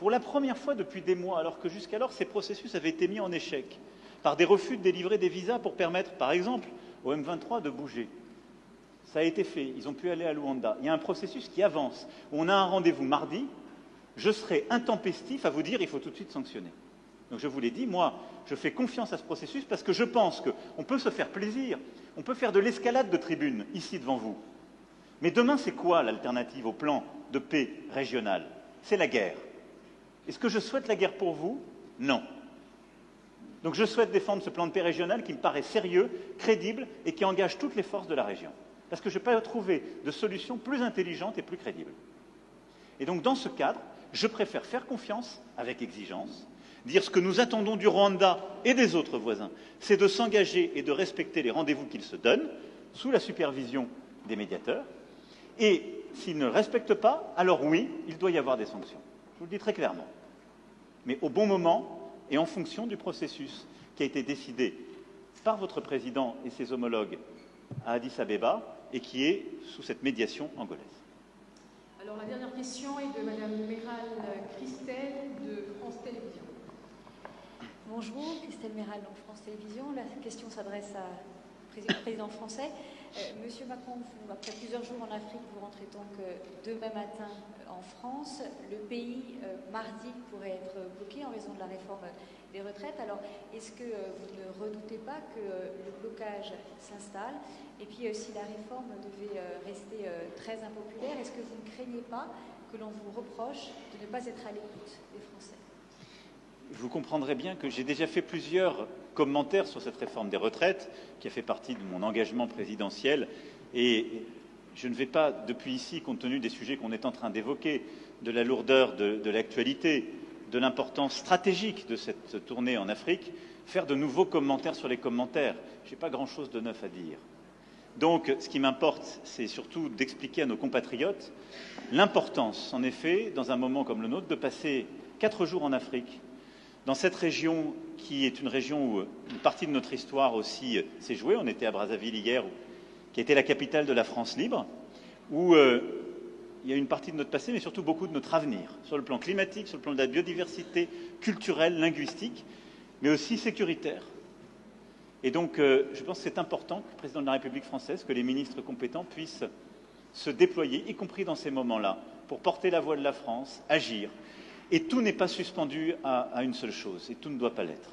pour la première fois depuis des mois, alors que jusqu'alors ces processus avaient été mis en échec par des refus de délivrer des visas pour permettre, par exemple, au M23 de bouger. Ça a été fait, ils ont pu aller à Luanda. Il y a un processus qui avance. On a un rendez-vous mardi, je serai intempestif à vous dire il faut tout de suite sanctionner. Donc je vous l'ai dit, moi, je fais confiance à ce processus parce que je pense qu'on peut se faire plaisir, on peut faire de l'escalade de tribune ici devant vous. Mais demain, c'est quoi l'alternative au plan de paix régional? C'est la guerre. Est-ce que je souhaite la guerre pour vous? Non. Donc je souhaite défendre ce plan de paix régional qui me paraît sérieux, crédible et qui engage toutes les forces de la région. Parce que je n'ai pas trouvé de solution plus intelligente et plus crédible. Et donc dans ce cadre, je préfère faire confiance avec exigence, dire ce que nous attendons du Rwanda et des autres voisins, c'est de s'engager et de respecter les rendez-vous qu'ils se donnent, sous la supervision des médiateurs. Et s'ils ne le respectent pas, alors oui, il doit y avoir des sanctions. Je vous le dis très clairement. Mais au bon moment et en fonction du processus qui a été décidé par votre président et ses homologues à Addis Abeba et qui est sous cette médiation angolaise. Alors la dernière question est de Madame Méral Christelle de France Télévisions. Bonjour, Christelle Méral, donc France Télévisions. La question s'adresse au président français. Monsieur Macron, après plusieurs jours en Afrique, vous rentrez donc demain matin en France. Le pays, mardi, pourrait être bloqué en raison de la réforme des retraites. Alors, est-ce que vous ne redoutez pas que le blocage s'installe? Et puis, si la réforme devait rester très impopulaire, est-ce que vous ne craignez pas que l'on vous reproche de ne pas être à l'écoute des Français? Vous comprendrez bien que j'ai déjà fait plusieurs commentaires sur cette réforme des retraites, qui a fait partie de mon engagement présidentiel, et je ne vais pas, depuis ici, compte tenu des sujets qu'on est en train d'évoquer, de la lourdeur de l'actualité, de l'importance stratégique de cette tournée en Afrique, faire de nouveaux commentaires sur les commentaires. Je n'ai pas grand-chose de neuf à dire. Donc, ce qui m'importe, c'est surtout d'expliquer à nos compatriotes l'importance, en effet, dans un moment comme le nôtre, de passer 4 jours en Afrique, dans cette région qui est une région où une partie de notre histoire aussi s'est jouée. On était à Brazzaville hier, qui était la capitale de la France libre, où il y a une partie de notre passé, mais surtout beaucoup de notre avenir, sur le plan climatique, sur le plan de la biodiversité, culturelle, linguistique, mais aussi sécuritaire. Et donc, je pense que c'est important que le président de la République française, que les ministres compétents puissent se déployer, y compris dans ces moments-là, pour porter la voix de la France, agir. Et tout n'est pas suspendu à une seule chose, et tout ne doit pas l'être.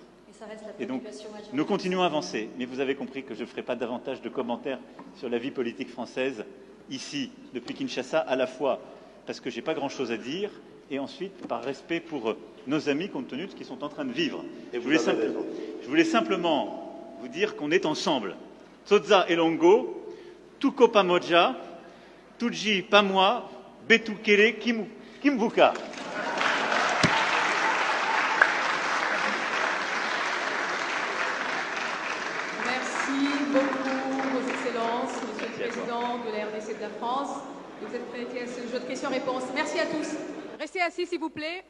Et donc, nous continuons à avancer, mais vous avez compris que je ne ferai pas davantage de commentaires sur la vie politique française, ici, depuis Kinshasa, à la fois parce que je n'ai pas grand-chose à dire, et ensuite par respect pour nos amis, compte tenu de ce qu'ils sont en train de vivre. Je voulais simplement vous dire qu'on est ensemble. Tsotsa Elongo, Tuko Pamoja, Tuji Pamwa, Betukele Kimvuka. Monsieur le Président de la RDC de la France, de cette questions-réponses. Merci à tous. Restez assis, s'il vous plaît.